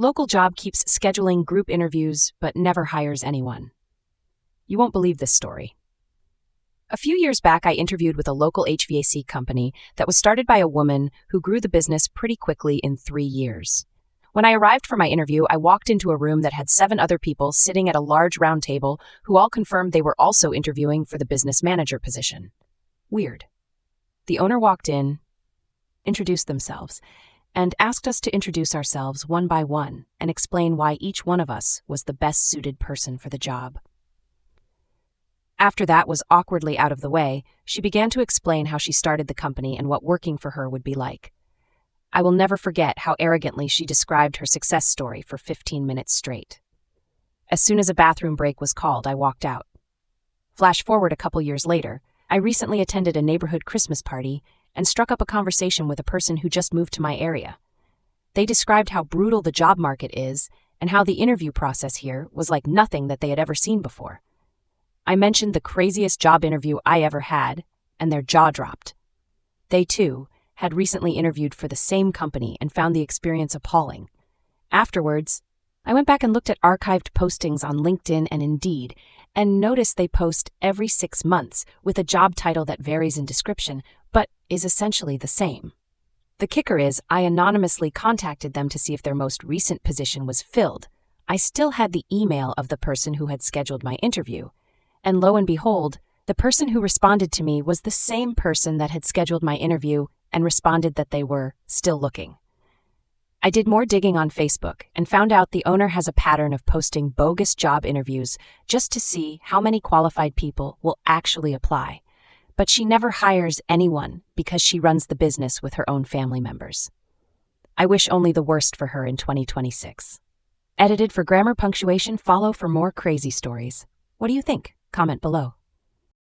Local job keeps scheduling group interviews but never hires anyone. You won't believe this story. A few years back, I interviewed with a local HVAC company that was started by a woman who grew the business pretty quickly in 3 years. When I arrived for my interview, I walked into a room that had 7 other people sitting at a large round table who all confirmed they were also interviewing for the business manager position. Weird. The owner walked in, introduced themselves, and asked us to introduce ourselves one by one and explain why each one of us was the best suited person for the job. After that was awkwardly out of the way, she began to explain how she started the company and what working for her would be like. I will never forget how arrogantly she described her success story for 15 minutes straight. As soon as a bathroom break was called, I walked out. Flash forward a couple years later, I recently attended a neighborhood Christmas party and struck up a conversation with a person who just moved to my area. They described how brutal the job market is and how the interview process here was like nothing that they had ever seen before. I mentioned the craziest job interview I ever had, and their jaw dropped. They, too, had recently interviewed for the same company and found the experience appalling. Afterwards, I went back and looked at archived postings on LinkedIn and Indeed, and noticed they post every 6 months with a job title that varies in description, but is essentially the same. The kicker is, I anonymously contacted them to see if their most recent position was filled. I still had the email of the person who had scheduled my interview. And lo and behold, the person who responded to me was the same person that had scheduled my interview and responded that they were still looking. I did more digging on Facebook and found out the owner has a pattern of posting bogus job interviews just to see how many qualified people will actually apply. But she never hires anyone because she runs the business with her own family members. I wish only the worst for her in 2026. Edited for grammar punctuation. Follow for more crazy stories. What do you think? Comment below.